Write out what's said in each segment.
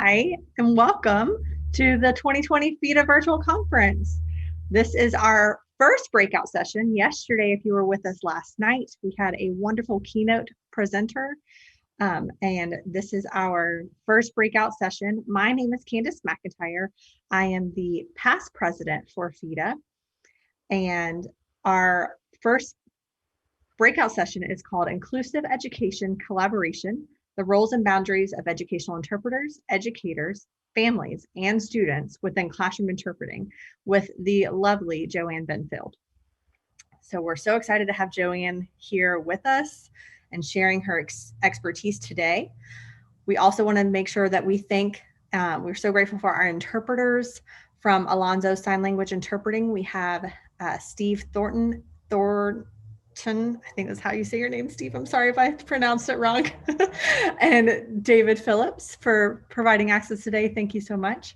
Hi, and welcome to the 2020 FEDHH Virtual Conference. This is our first breakout session. Yesterday, if you were with us last night, we had a wonderful keynote presenter, and this is our first breakout session. My name is Candace McIntyre. I am the past president for FEDHH, and our first breakout session is called Inclusive Education Collaboration, the roles and boundaries of educational interpreters, educators, families, and students within classroom interpreting with the lovely JoAnn Benfield. So we're so excited to have JoAnn here with us and sharing her expertise today. We also want to make sure that we thank, we're so grateful for our interpreters from Alonzo Sign Language Interpreting. We have Steve Thornton, I think that's how you say your name, Steve. I'm sorry if I pronounced it wrong. And David Phillips for providing access today. Thank you so much.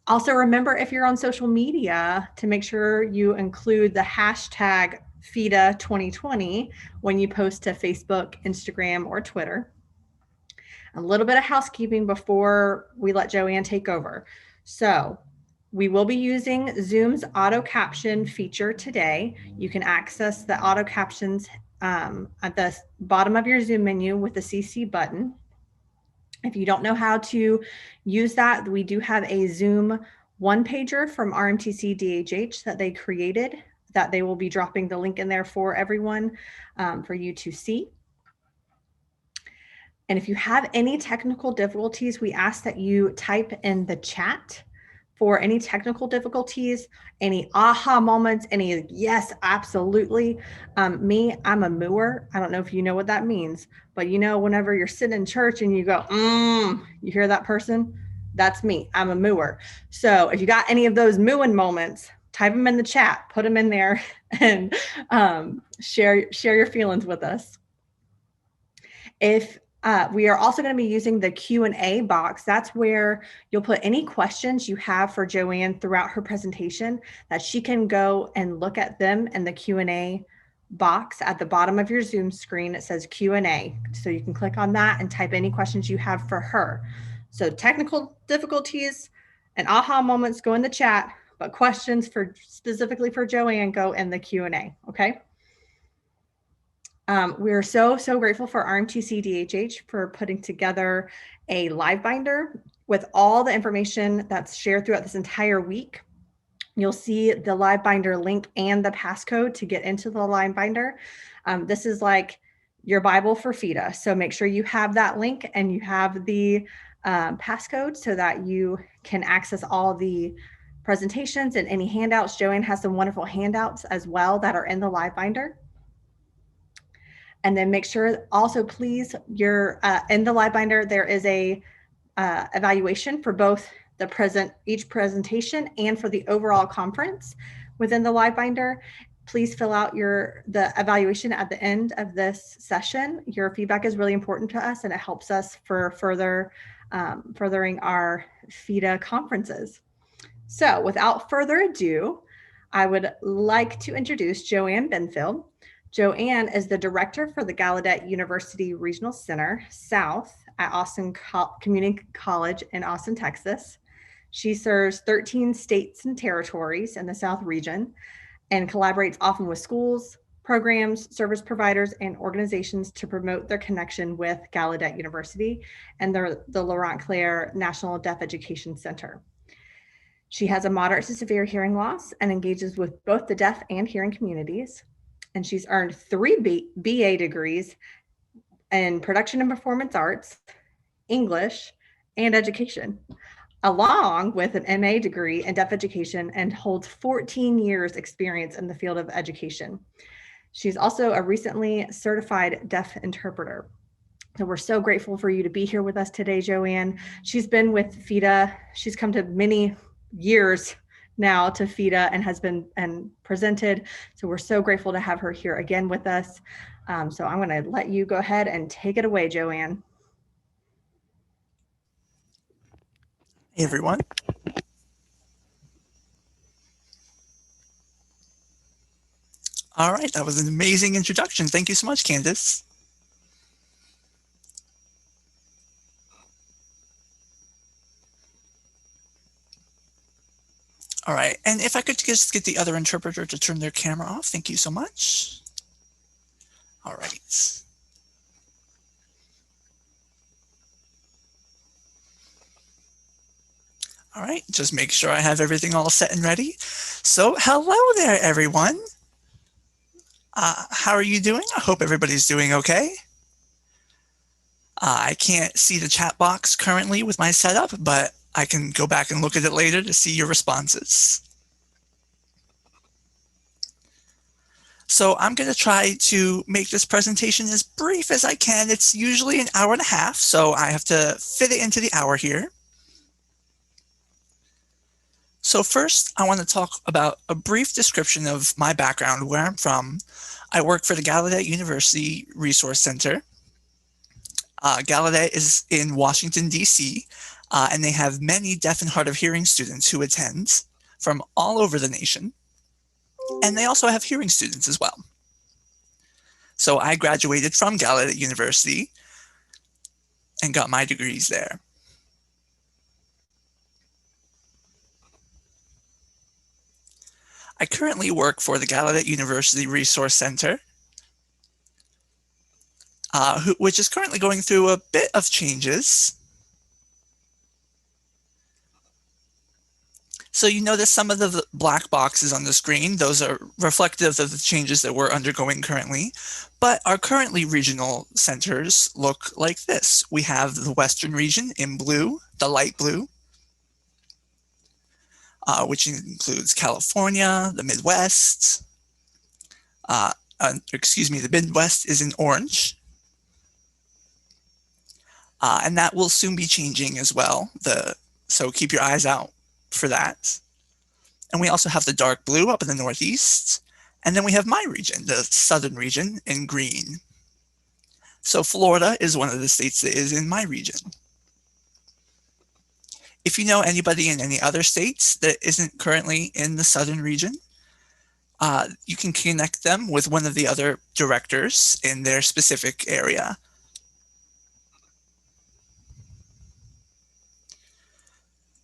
Also remember, if you're on social media, to make sure you include the hashtag FEDHH 2020 when you post to Facebook, Instagram, or Twitter. A little bit of housekeeping before we let JoAnn take over. So we will be using Zoom's auto caption feature today. You can access the auto captions at the bottom of your Zoom menu with the CC button. If you don't know how to use that, we do have a Zoom one-pager from RMTC-DHH that they created, that they will be dropping the link in there for everyone for you to see. And if you have any technical difficulties, we ask that you type in the chat for any technical difficulties, any aha moments, any yes, absolutely. I'm a mooer. I don't know if you know what that means, but you know, whenever you're sitting in church and you go, you hear that person? That's me. I'm a mooer. So if you got any of those mooing moments, type them in the chat, put them in there, and share your feelings with us. If we are also going to be using the Q&A box. That's where you'll put any questions you have for JoAnn throughout her presentation, that she can go and look at them in the Q&A box at the bottom of your Zoom screen. It says Q&A. So you can click on that and type any questions you have for her. So technical difficulties and aha moments go in the chat, but questions specifically for JoAnn go in the Q&A, okay? We're so grateful for RMTC-DHH for putting together a live binder with all the information that's shared throughout this entire week. You'll see the live binder link and the passcode to get into the live binder. This is like your Bible for FEDHH. So make sure you have that link and you have the passcode so that you can access all the presentations and any handouts. JoAnn has some wonderful handouts as well that are in the live binder. And then make sure also, please, you're in the live binder, there is a evaluation for both each presentation and for the overall conference within the live binder. Please fill out the evaluation at the end of this session. Your feedback is really important to us and it helps us for furthering our FEDHH conferences. So without further ado, I would like to introduce JoAnn Benfield. JoAnn is the director for the Gallaudet University Regional Center South at Austin Community College in Austin, Texas. She serves 13 states and territories in the South region and collaborates often with schools, programs, service providers, and organizations to promote their connection with Gallaudet University and the Laurent Clerc National Deaf Education Center. She has a moderate to severe hearing loss and engages with both the deaf and hearing communities. And she's earned 3 B.E.I degrees in production and performance arts, English, and education, along with an MA degree in deaf education, and holds 14 years experience in the field of education. She's also a recently certified deaf interpreter. So we're so grateful for you to be here with us today, JoAnn. She's been with FEDHH. She's come to many years now to FEDHH and has been presented. So we're so grateful to have her here again with us. So I'm going to let you go ahead and take it away, JoAnn. Hey, everyone. All right, that was an amazing introduction. Thank you so much, Candace. All right, and if I could just get the other interpreter to turn their camera off, thank you so much. All right. All right, just make sure I have everything all set and ready. So hello there, everyone. How are you doing? I hope everybody's doing okay. I can't see the chat box currently with my setup, but I can go back and look at it later to see your responses. So I'm going to try to make this presentation as brief as I can. It's usually an hour and a half, so I have to fit it into the hour here. So first, I want to talk about a brief description of my background, where I'm from. I work for the Gallaudet University Resource Center. Gallaudet is in Washington, D.C., and they have many deaf and hard of hearing students who attend from all over the nation. And they also have hearing students as well. So I graduated from Gallaudet University and got my degrees there. I currently work for the Gallaudet University Resource Center, which is currently going through a bit of changes. So you notice some of the black boxes on the screen. Those are reflective of the changes that we're undergoing currently. But our currently regional centers look like this. We have the Western region in blue, the light blue, which includes California, the Midwest. The Midwest is in orange. And that will soon be changing as well. So keep your eyes out for that. And we also have the dark blue up in the Northeast. And then we have my region, the Southern region, in green. So Florida is one of the states that is in my region. If you know anybody in any other states that isn't currently in the Southern region, you can connect them with one of the other directors in their specific area.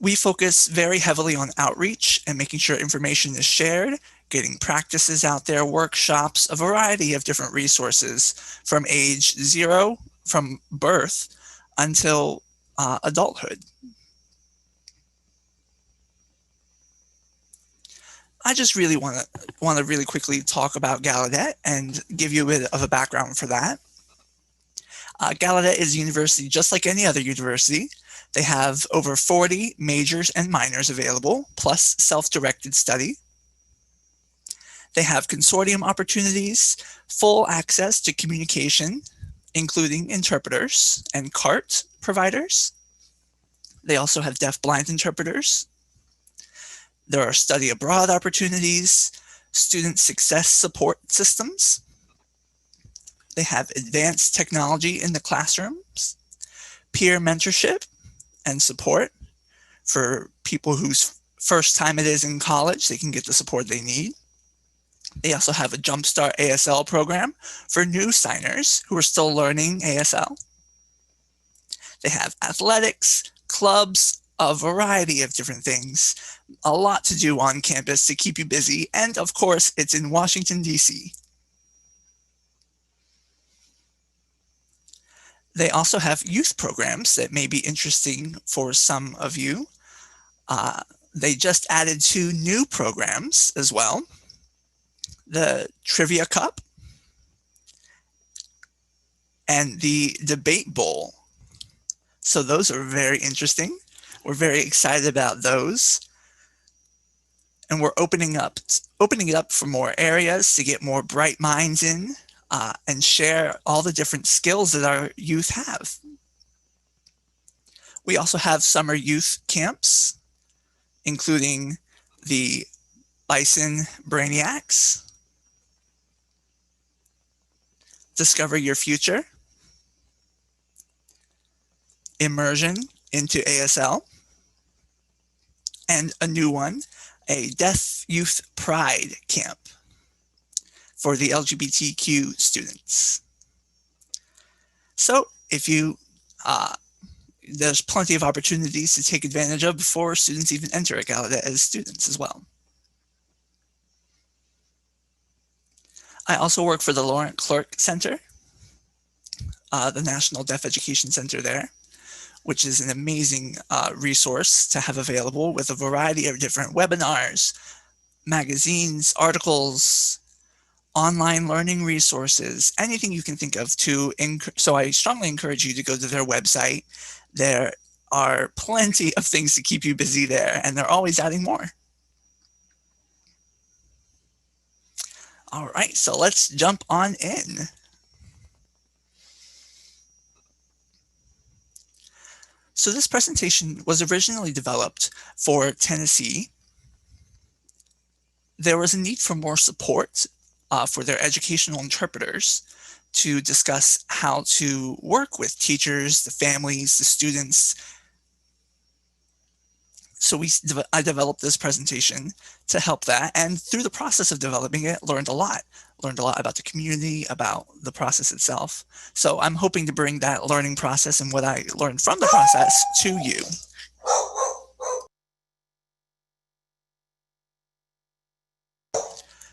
We focus very heavily on outreach and making sure information is shared, getting practices out there, workshops, a variety of different resources from age 0, from birth, until adulthood. I just really want to really quickly talk about Gallaudet and give you a bit of a background for that. Gallaudet is a university just like any other university. They have over 40 majors and minors available, plus self-directed study. They have consortium opportunities, full access to communication, including interpreters and CART providers. They also have deaf-blind interpreters. There are study abroad opportunities, student success support systems. They have advanced technology in the classrooms, peer mentorship and support for people whose first time it is in college. They can get the support they need. They also have a Jumpstart ASL program for new signers who are still learning ASL. They have athletics, clubs, a variety of different things, a lot to do on campus to keep you busy. And of course, it's in Washington, D.C. They also have youth programs that may be interesting for some of you. They just added 2 new programs as well. The Trivia Cup and the Debate Bowl. So those are very interesting. We're very excited about those. And we're opening it up for more areas to get more bright minds in and share all the different skills that our youth have. We also have summer youth camps, including the Bison Brainiacs, Discover Your Future, Immersion into ASL, and a new one, a Deaf Youth Pride Camp for the LGBTQ students. So if you there's plenty of opportunities to take advantage of before students even enter at Gallaudet as students as well. I also work for the Laurent Clerc Center, the National Deaf Education Center there, which is an amazing resource to have available with a variety of different webinars, magazines, articles, online learning resources, anything you can think of so I strongly encourage you to go to their website. There are plenty of things to keep you busy there, and they're always adding more. All right, so let's jump on in. So this presentation was originally developed for Tennessee. There was a need for more support for their educational interpreters to discuss how to work with teachers, the families, the students. So I developed this presentation to help that, and through the process of developing it, learned a lot about the community, about the process itself. So I'm hoping to bring that learning process and what I learned from the process to you.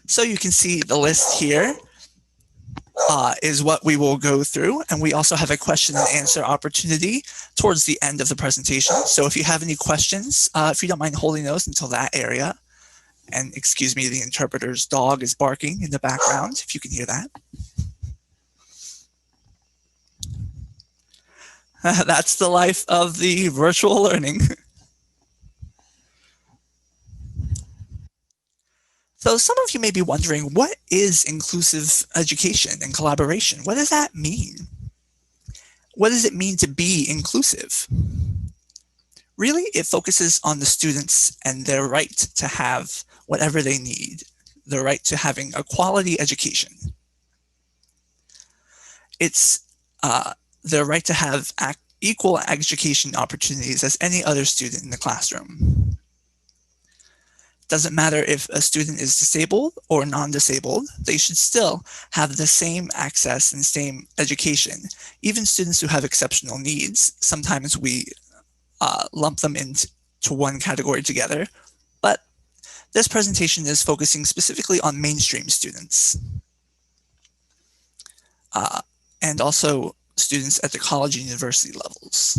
So you can see the list here is what we will go through. And we also have a question and answer opportunity towards the end of the presentation. So if you have any questions, if you don't mind holding those until that area. And excuse me, the interpreter's dog is barking in the background, if you can hear that. That's the life of the virtual learning. So some of you may be wondering, what is inclusive education and collaboration? What does that mean? What does it mean to be inclusive? Really, it focuses on the students and their right to have whatever they need, the right to having a quality education. It's their right to have equal education opportunities as any other student in the classroom. Doesn't matter if a student is disabled or non-disabled, they should still have the same access and same education. Even students who have exceptional needs, sometimes we lump them into one category together, but this presentation is focusing specifically on mainstream students and also students at the college and university levels.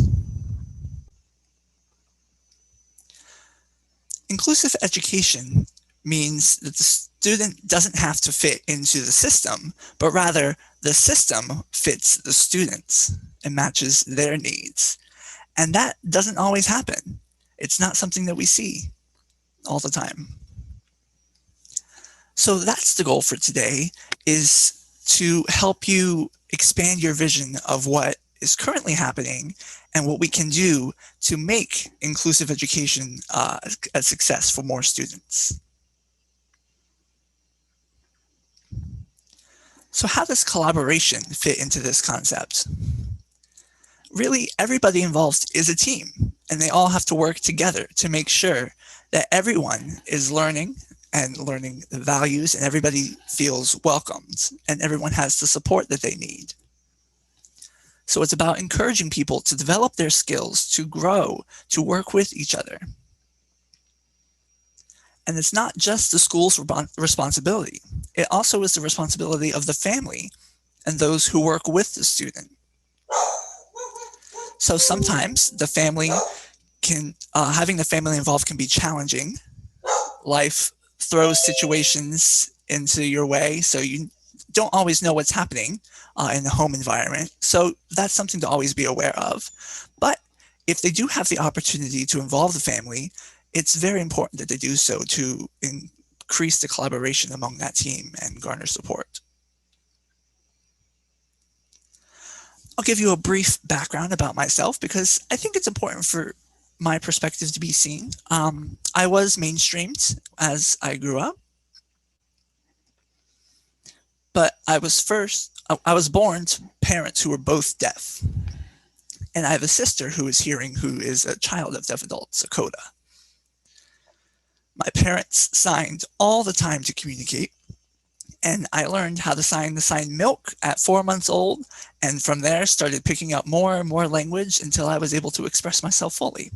Inclusive education means that the student doesn't have to fit into the system, but rather the system fits the students and matches their needs. And that doesn't always happen. It's not something that we see all the time. So that's the goal for today, is to help you expand your vision of what is currently happening and what we can do to make inclusive education a success for more students. So how does collaboration fit into this concept? Really, everybody involved is a team, and they all have to work together to make sure that everyone is learning and learning the values, and everybody feels welcomed, and everyone has the support that they need. So it's about encouraging people to develop their skills, to grow, to work with each other. And it's not just the school's responsibility. It also is the responsibility of the family and those who work with the student. So sometimes the family having the family involved can be challenging. Life throws situations into your way, so you don't always know what's happening in the home environment. So that's something to always be aware of. But if they do have the opportunity to involve the family, it's very important that they do so to increase the collaboration among that team and garner support. I'll give you a brief background about myself because I think it's important for my perspective to be seen. I was mainstreamed as I grew up, but I was born to parents who were both deaf. And I have a sister who is hearing, who is a child of deaf adults, a CODA. My parents signed all the time to communicate, And I learned how to sign the sign milk at 4 months old, and from there started picking up more and more language until I was able to express myself fully.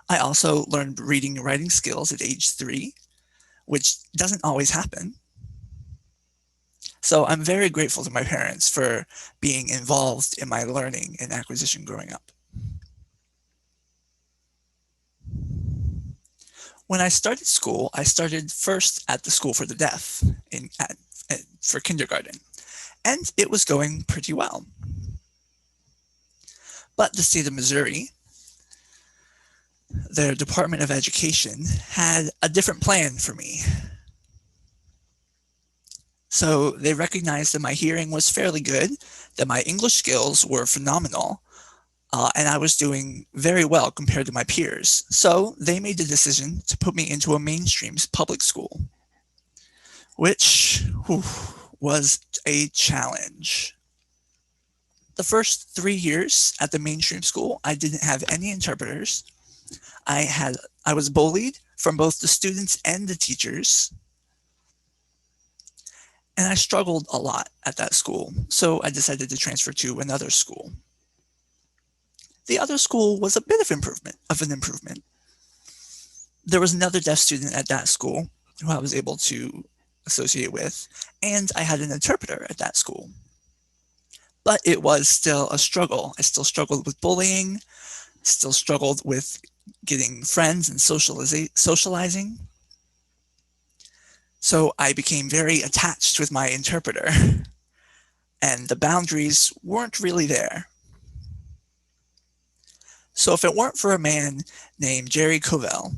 I also learned reading and writing skills at age 3, which doesn't always happen. So I'm very grateful to my parents for being involved in my learning and acquisition growing up. When I started school, I started first at the School for the Deaf for kindergarten, and it was going pretty well. But the state of Missouri, their Department of Education, had a different plan for me. So they recognized that my hearing was fairly good, that my English skills were phenomenal, and I was doing very well compared to my peers. So they made the decision to put me into a mainstream public school, which was a challenge. The first 3 years at the mainstream school, I didn't have any interpreters. I was bullied from both the students and the teachers. And I struggled a lot at that school, so I decided to transfer to another school. The other school was a bit of an improvement. There was another deaf student at that school who I was able to associate with, and I had an interpreter at that school. But it was still a struggle. I still struggled with bullying, still struggled with getting friends and socializing. So I became very attached with my interpreter, and the boundaries weren't really there. So if it weren't for a man named Jerry Covell,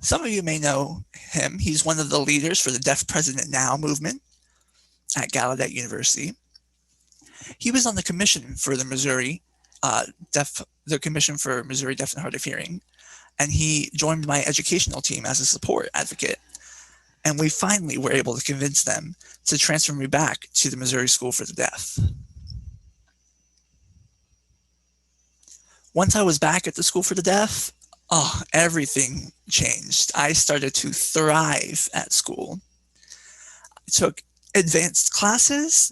some of you may know him. He's one of the leaders for the Deaf President Now movement at Gallaudet University. He was on the commission for the Commission for Missouri Deaf and Hard of Hearing, and he joined my educational team as a support advocate. And we finally were able to convince them to transfer me back to the Missouri School for the Deaf. Once I was back at the School for the Deaf, everything changed. I started to thrive at school. I took advanced classes,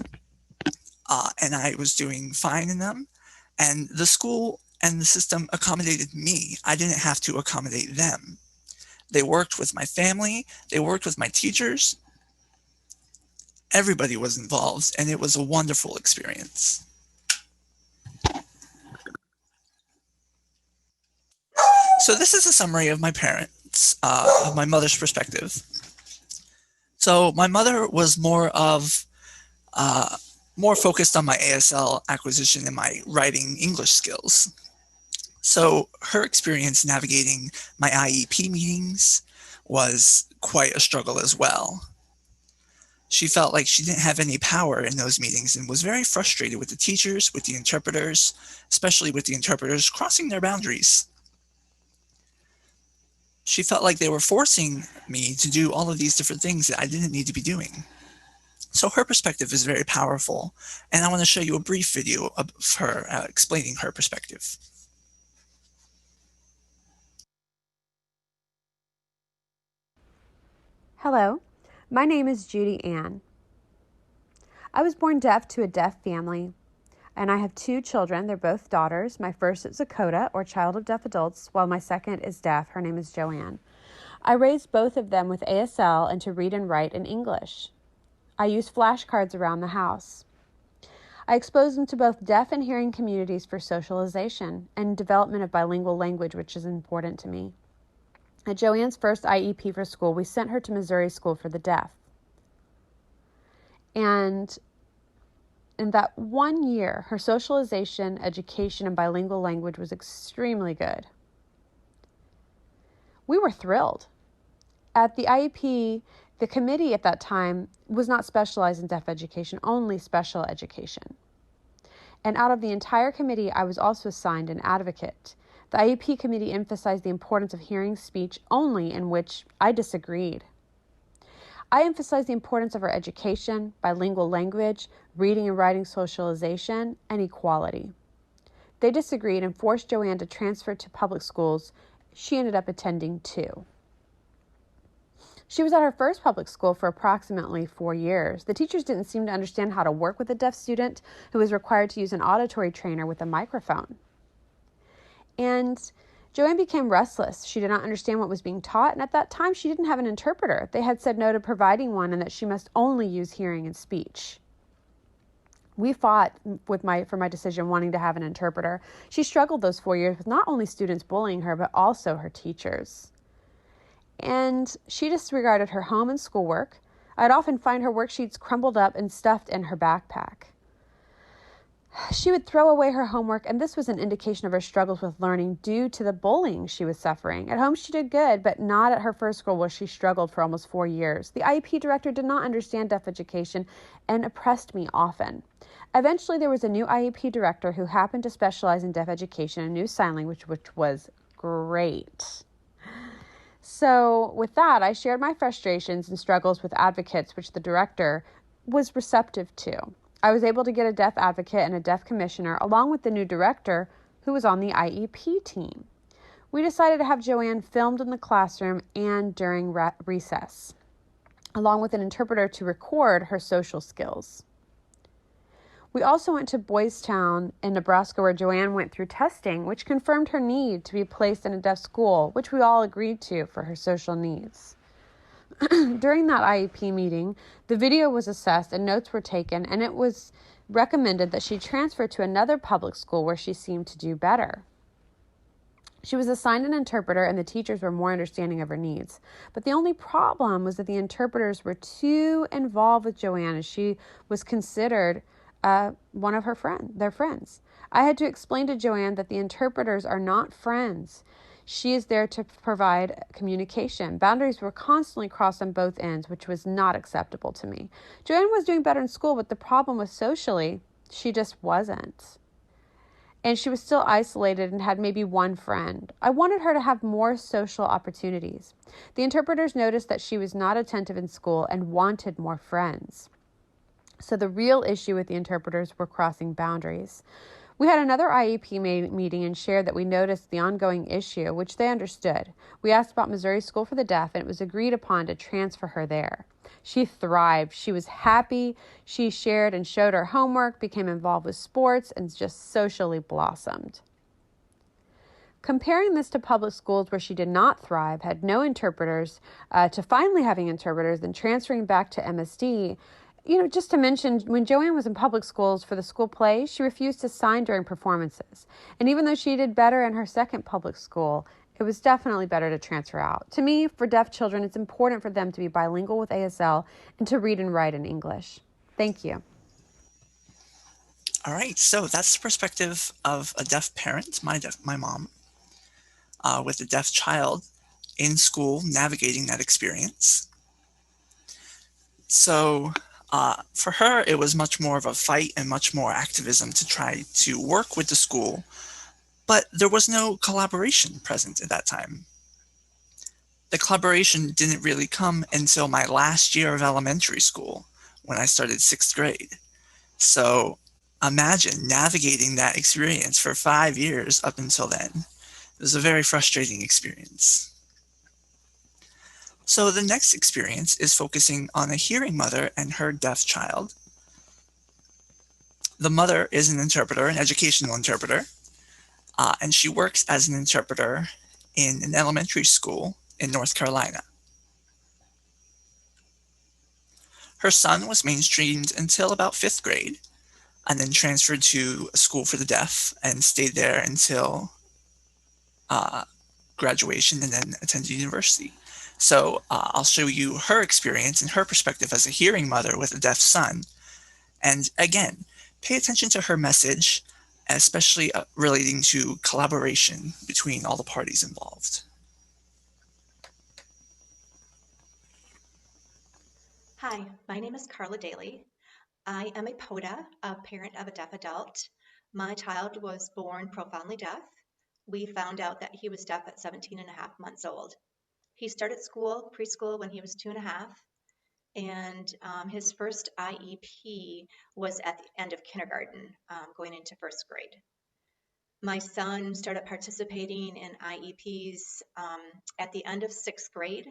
and I was doing fine in them. And the school and the system accommodated me. I didn't have to accommodate them. They worked with my family. They worked with my teachers. Everybody was involved, and it was a wonderful experience. So this is a summary of my parents, of my mother's perspective. So my mother was more focused on my ASL acquisition and my writing English skills. So her experience navigating my IEP meetings was quite a struggle as well. She felt like she didn't have any power in those meetings and was very frustrated with the teachers, with the interpreters, especially with the interpreters crossing their boundaries. She felt like they were forcing me to do all of these different things that I didn't need to be doing. So her perspective is very powerful, and I want to show you a brief video of her explaining her perspective. Hello, my name is JoAnn. I was born deaf to a deaf family, and I have 2 children. They're both daughters. My first is a CODA, or Child of Deaf Adults, while my second is deaf. Her name is JoAnn. I raised both of them with ASL and to read and write in English. I use flashcards around the house. I exposed them to both deaf and hearing communities for socialization and development of bilingual language, which is important to me. At JoAnn's first IEP for school, we sent her to Missouri School for the Deaf. And in that 1 year, her socialization, education, and bilingual language was extremely good. We were thrilled. At the IEP, the committee at that time was not specialized in deaf education, only special education. And out of the entire committee, I was also assigned an advocate. The IEP committee emphasized the importance of hearing speech only, in which I disagreed. I emphasized the importance of our education, bilingual language, reading and writing socialization, and equality. They disagreed and forced JoAnn to transfer to public schools. She ended up attending 2. She was at her first public school for approximately 4 years. The teachers didn't seem to understand how to work with a deaf student who was required to use an auditory trainer with a microphone. And JoAnn became restless. She did not understand what was being taught, and at that time she didn't have an interpreter. They had said no to providing one and that she must only use hearing and speech. We fought for my decision wanting to have an interpreter. She struggled those 4 years with not only students bullying her, but also her teachers. And she disregarded her home and schoolwork. I'd often find her worksheets crumpled up and stuffed in her backpack. She would throw away her homework, and this was an indication of her struggles with learning due to the bullying she was suffering. At home, she did good, but not at her first school, where she struggled for almost 4 years. The IEP director did not understand deaf education and oppressed me often. Eventually, there was a new IEP director who happened to specialize in deaf education and new sign language, which was great. So with that, I shared my frustrations and struggles with advocates, which the director was receptive to. I was able to get a deaf advocate and a deaf commissioner, along with the new director who was on the IEP team. We decided to have JoAnn filmed in the classroom and during recess, along with an interpreter to record her social skills. We also went to Boys Town in Nebraska, where JoAnn went through testing, which confirmed her need to be placed in a deaf school, which we all agreed to for her social needs. During that IEP meeting, the video was assessed and notes were taken, and it was recommended that she transfer to another public school where she seemed to do better. She was assigned an interpreter, and the teachers were more understanding of her needs. But the only problem was that the interpreters were too involved with JoAnn, as she was considered one of their friends. I had to explain to JoAnn that the interpreters are not friends. She is there to provide communication. Boundaries were constantly crossed on both ends, which was not acceptable to me. JoAnn was doing better in school, but the problem was socially, she just wasn't. And she was still isolated and had maybe one friend. I wanted her to have more social opportunities. The interpreters noticed that she was not attentive in school and wanted more friends. So the real issue with the interpreters were crossing boundaries. We had another IEP meeting and shared that we noticed the ongoing issue, which they understood. We asked about Missouri School for the Deaf, and it was agreed upon to transfer her there. She thrived. She was happy. She shared and showed her homework, became involved with sports, and just socially blossomed. Comparing this to public schools where she did not thrive, had no interpreters, to finally having interpreters, then transferring back to MSD, just to mention, when JoAnn was in public schools for the school play, she refused to sign during performances. And even though she did better in her second public school, it was definitely better to transfer out. To me, for deaf children, it's important for them to be bilingual with ASL and to read and write in English. Thank you. All right, so that's the perspective of a deaf parent, my mom, with a deaf child in school navigating that experience. So for her, it was much more of a fight and much more activism to try to work with the school, but there was no collaboration present at that time. The collaboration didn't really come until my last year of elementary school, when I started 6th grade. So imagine navigating that experience for 5 years up until then. It was a very frustrating experience. So the next experience is focusing on a hearing mother and her deaf child. The mother is an interpreter, an educational interpreter, and she works as an interpreter in an elementary school in North Carolina. Her son was mainstreamed until about 5th grade, and then transferred to a school for the deaf and stayed there until graduation and then attended university. So I'll show you her experience and her perspective as a hearing mother with a deaf son. And again, pay attention to her message, especially relating to collaboration between all the parties involved. Hi, my name is Carla Daly. I am a PODA, a parent of a deaf adult. My child was born profoundly deaf. We found out that he was deaf at 17 and a half months old. He started preschool when he was 2.5, and his first IEP was at the end of kindergarten, going into 1st grade. My son started participating in IEPs at the end of 6th grade.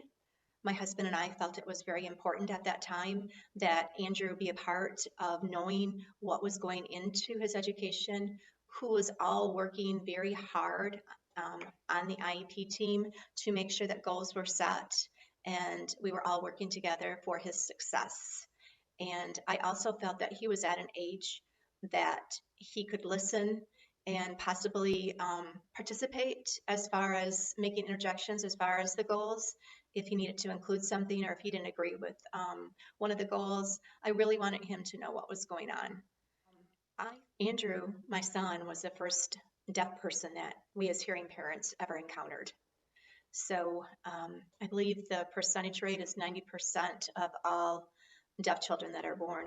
My husband and I felt it was very important at that time that Andrew be a part of knowing what was going into his education, who was all working very hard on the IEP team to make sure that goals were set and we were all working together for his success. And I also felt that he was at an age that he could listen and possibly participate as far as making interjections as far as the goals. If he needed to include something or if he didn't agree with one of the goals, I really wanted him to know what was going on. Andrew, my son, was the first deaf person that we as hearing parents ever encountered. So I believe the percentage rate is 90% of all deaf children that are born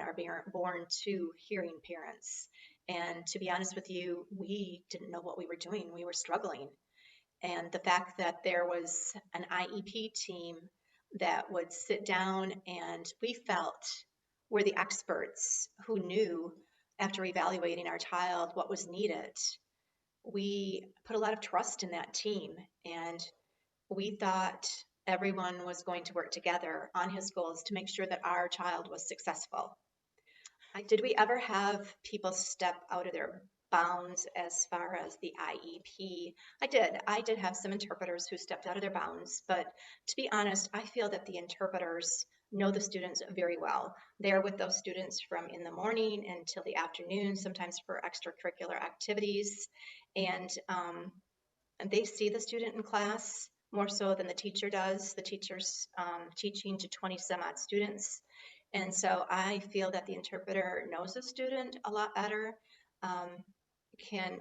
to hearing parents. And to be honest with you, we didn't know what we were doing. We were struggling. And the fact that there was an IEP team that would sit down and we felt were the experts who knew after evaluating our child what was needed, we put a lot of trust in that team. And we thought everyone was going to work together on his goals to make sure that our child was successful. Did we ever have people step out of their bounds as far as the IEP? I did. I did have some interpreters who stepped out of their bounds, but to be honest, I feel that the interpreters know the students very well. They're with those students from in the morning until the afternoon, sometimes for extracurricular activities, and they see the student in class more so than the teacher does. The teacher's teaching to 20 some odd students. And so I feel that the interpreter knows the student a lot better, can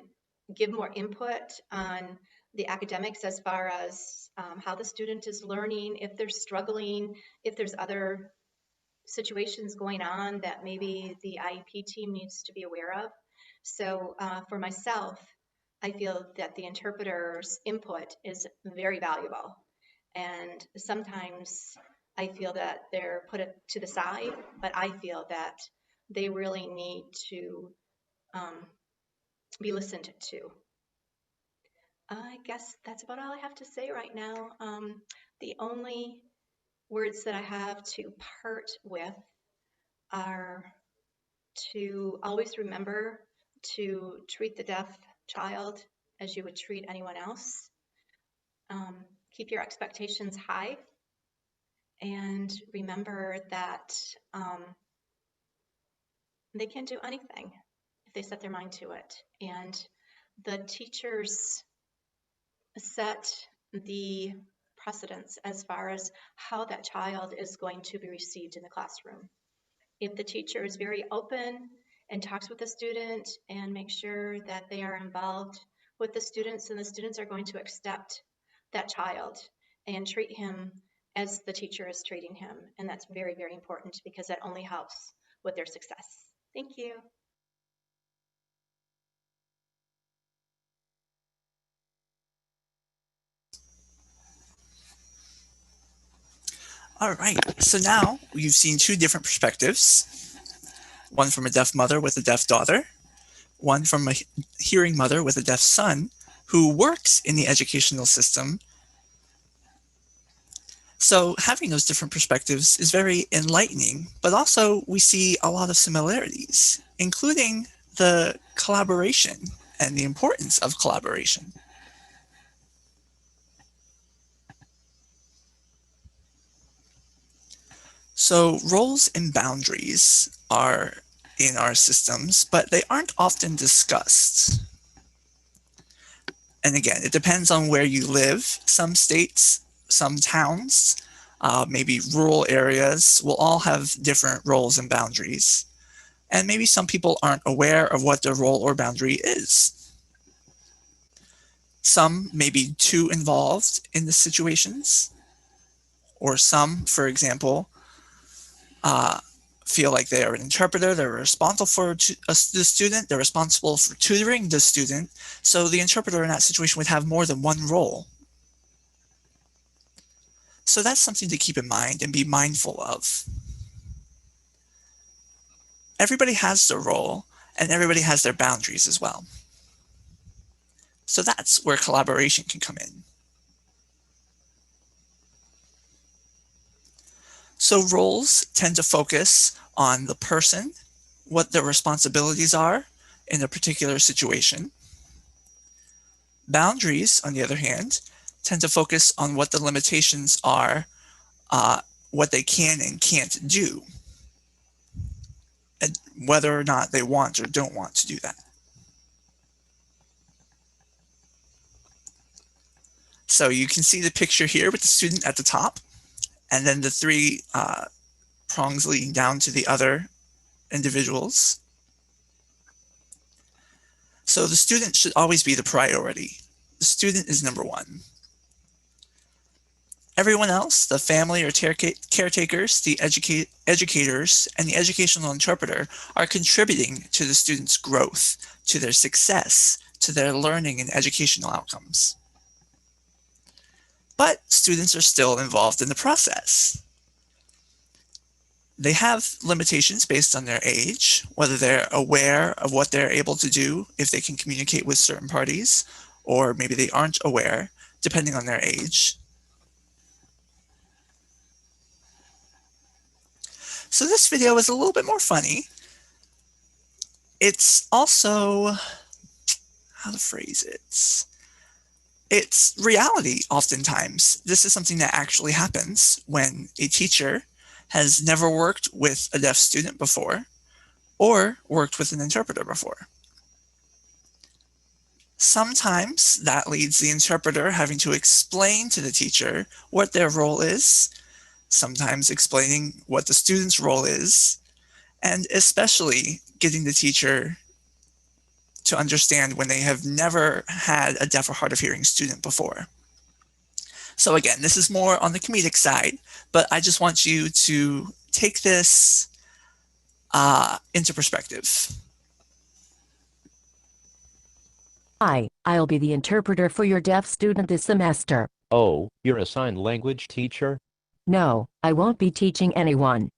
give more input on the academics as far as how the student is learning, if they're struggling, if there's other situations going on that maybe the IEP team needs to be aware of. So for myself, I feel that the interpreter's input is very valuable. And sometimes I feel that they're put to the side, but I feel that they really need to be listened to. I guess that's about all I have to say right now. The only words that I have to part with are to always remember to treat the deaf child as you would treat anyone else. Keep your expectations high and remember that they can do anything if they set their mind to it. And the teachers set the precedence as far as how that child is going to be received in the classroom. If the teacher is very open and talks with the student and makes sure that they are involved with the students, and the students are going to accept that child and treat him as the teacher is treating him. And that's very, very important because that only helps with their success. Thank you. All right, so now you've seen two different perspectives, one from a deaf mother with a deaf daughter, one from a hearing mother with a deaf son who works in the educational system. So having those different perspectives is very enlightening, but also we see a lot of similarities, including the collaboration and the importance of collaboration. So roles and boundaries are in our systems, but they aren't often discussed. And again, it depends on where you live. Some states, some towns, maybe rural areas will all have different roles and boundaries. And maybe some people aren't aware of what their role or boundary is. Some may be too involved in the situations, or some, for example, feel like they are an interpreter, they're responsible for the student, they're responsible for tutoring the student, so the interpreter in that situation would have more than one role. So that's something to keep in mind and be mindful of. Everybody has their role, and everybody has their boundaries as well. So that's where collaboration can come in. So roles tend to focus on the person, what their responsibilities are in a particular situation. Boundaries, on the other hand, tend to focus on what the limitations are, what they can and can't do, and whether or not they want or don't want to do that. So you can see the picture here with the student at the top, and then the three prongs leading down to the other individuals. So the student should always be the priority. The student is number one. Everyone else, the family or caretakers, the educators, and the educational interpreter are contributing to the student's growth, to their success, to their learning and educational outcomes. But students are still involved in the process. They have limitations based on their age, whether they're aware of what they're able to do if they can communicate with certain parties, or maybe they aren't aware, depending on their age. So this video is a little bit more funny. It's also, how to phrase it? It's reality oftentimes. This is something that actually happens when a teacher has never worked with a deaf student before or worked with an interpreter before. Sometimes that leads the interpreter having to explain to the teacher what their role is, sometimes explaining what the student's role is, and especially getting the teacher to understand when they have never had a deaf or hard of hearing student before. So again, this is more on the comedic side, but I just want you to take this into perspective. Hi, I'll be the interpreter for your deaf student this semester. Oh, you're a sign language teacher? No, I won't be teaching anyone.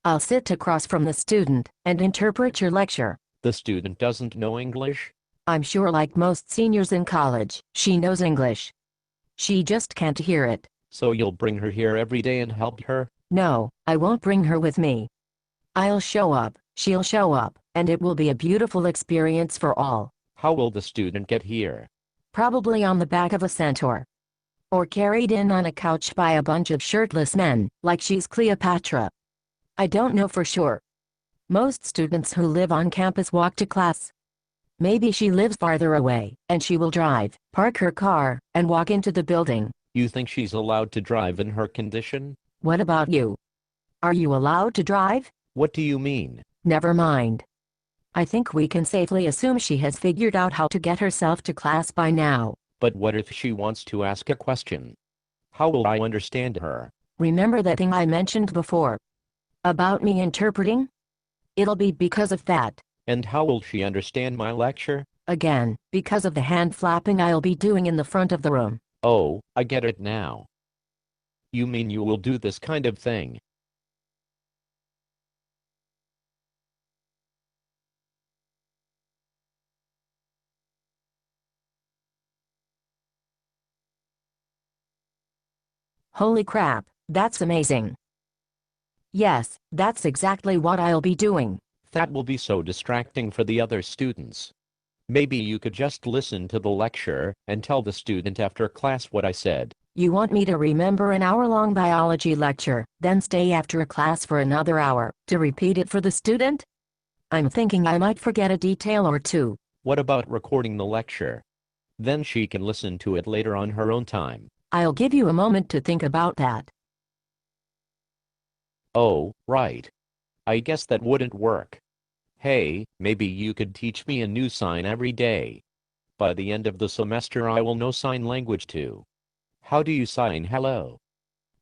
I'll sit across from the student and interpret your lecture. The student doesn't know English? I'm sure like most seniors in college, she knows English. She just can't hear it. So you'll bring her here every day and help her? No, I won't bring her with me. I'll show up, she'll show up, and it will be a beautiful experience for all. How will the student get here? Probably on the back of a centaur. Or carried in on a couch by a bunch of shirtless men, like she's Cleopatra. I don't know for sure. Most students who live on campus walk to class. Maybe she lives farther away, and she will drive, park her car, and walk into the building. You think she's allowed to drive in her condition? What about you? Are you allowed to drive? What do you mean? Never mind. I think we can safely assume she has figured out how to get herself to class by now. But what if she wants to ask a question? How will I understand her? Remember that thing I mentioned before? About me interpreting? It'll be because of that. And how will she understand my lecture? Again, because of the hand flapping I'll be doing in the front of the room. Oh, I get it now. You mean you will do this kind of thing? Holy crap, that's amazing. Yes, that's exactly what I'll be doing. That will be so distracting for the other students. Maybe you could just listen to the lecture and tell the student after class what I said. You want me to remember an hour-long biology lecture, then stay after class for another hour to repeat it for the student? I'm thinking I might forget a detail or two. What about recording the lecture? Then she can listen to it later on her own time. I'll give you a moment to think about that. Oh, right. I guess that wouldn't work. Hey, maybe you could teach me a new sign every day. By the end of the semester I will know sign language too. How do you sign hello?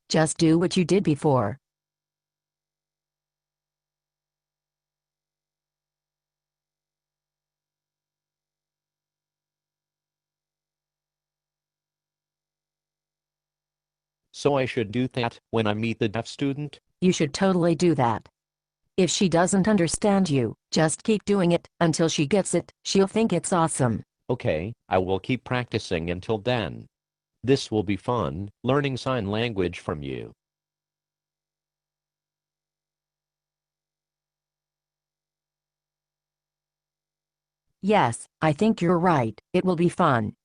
Just do what you did before. So I should do that when I meet the deaf student? You should totally do that. If she doesn't understand you, just keep doing it until she gets it. She'll think it's awesome. Okay, I will keep practicing until then. This will be fun, learning sign language from you. Yes, I think you're right. It will be fun.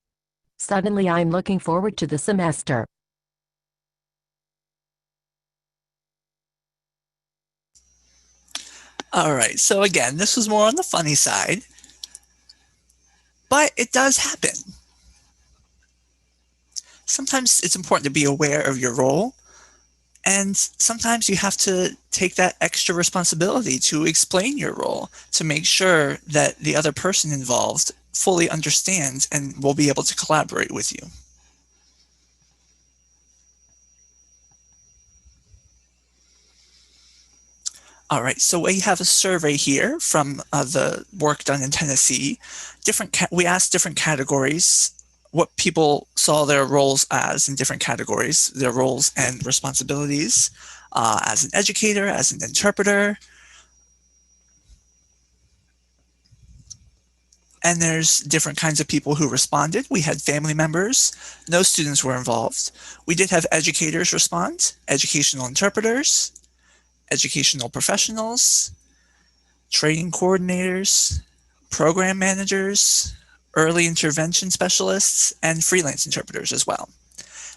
Suddenly I'm looking forward to the semester. All right, so again, this was more on the funny side, but it does happen. Sometimes it's important to be aware of your role, and sometimes you have to take that extra responsibility to explain your role, to make sure that the other person involved fully understands and will be able to collaborate with you. All right, so we have a survey here from the work done in Tennessee. We asked different categories, what people saw their roles as in different categories, their roles and responsibilities as an educator, as an interpreter. And there's different kinds of people who responded. We had family members, no students were involved. We did have educators respond, educational interpreters, educational professionals, training coordinators, program managers, early intervention specialists, and freelance interpreters as well.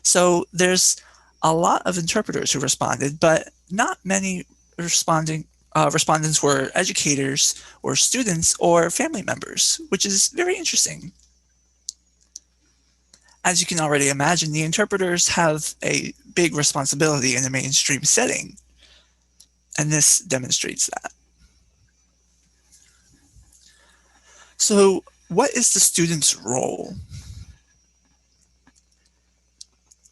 So there's a lot of interpreters who responded, but not many respondents were educators or students or family members, which is very interesting. As you can already imagine, the interpreters have a big responsibility in a mainstream setting, and this demonstrates that. So what is the student's role?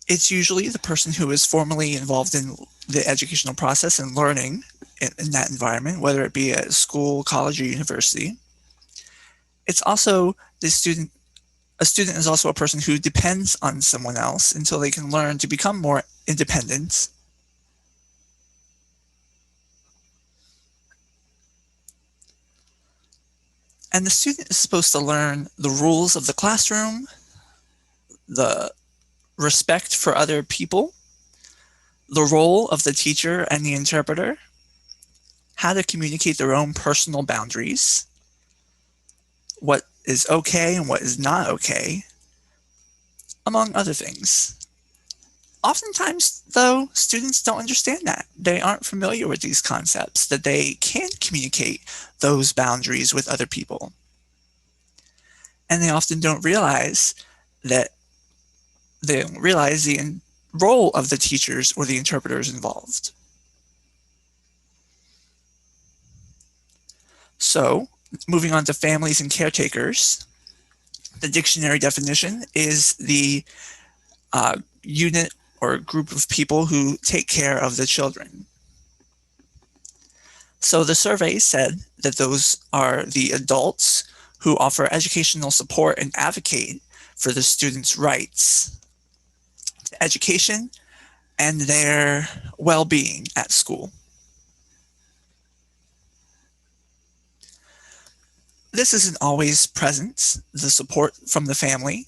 It's usually the person who is formally involved in the educational process and learning in that environment, whether it be at school, college, or university. It's also the student. A student is also a person who depends on someone else until they can learn to become more independent. And the student is supposed to learn the rules of the classroom, the respect for other people, the role of the teacher and the interpreter, how to communicate their own personal boundaries, what is okay and what is not okay, among other things. Oftentimes, though, students don't understand that. They aren't familiar with these concepts, that they can't communicate those boundaries with other people. And they often don't realize the role of the teachers or the interpreters involved. So, moving on to families and caretakers, the dictionary definition is the unit or group of people who take care of the children. So the survey said that those are the adults who offer educational support and advocate for the students' rights to education and their well-being at school. This isn't always present, the support from the family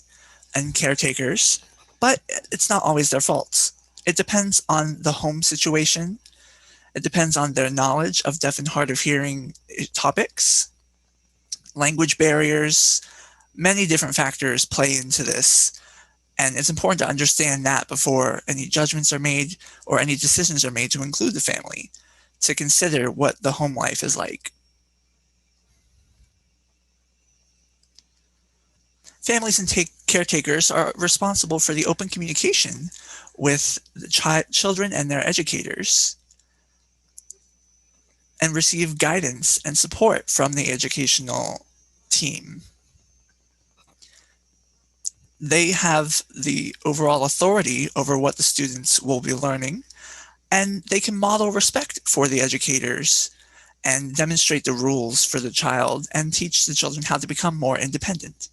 and caretakers, but it's not always their fault. It depends on the home situation. It depends on their knowledge of deaf and hard of hearing topics, language barriers, many different factors play into this. And it's important to understand that before any judgments are made or any decisions are made to include the family, to consider what the home life is like. Families and caretakers are responsible for the open communication with the children and their educators, and receive guidance and support from the educational team. They have the overall authority over what the students will be learning, and they can model respect for the educators and demonstrate the rules for the child and teach the children how to become more independent.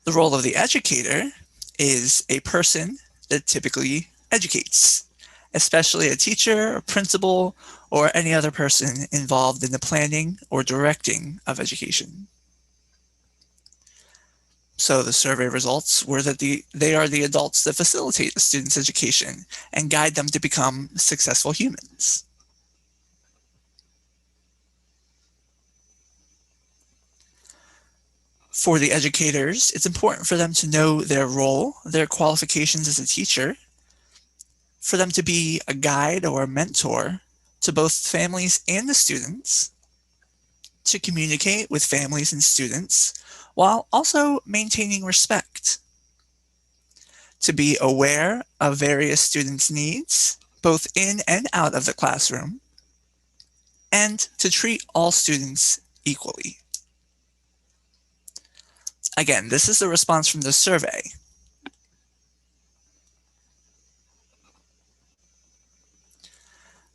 The role of the educator is a person that typically educates, especially a teacher, a principal, or any other person involved in the planning or directing of education. So the survey results were that they are the adults that facilitate the students' education and guide them to become successful humans. For the educators, it's important for them to know their role, their qualifications as a teacher, for them to be a guide or a mentor to both families and the students, to communicate with families and students while also maintaining respect, to be aware of various students' needs, both in and out of the classroom, and to treat all students equally. Again, this is the response from the survey.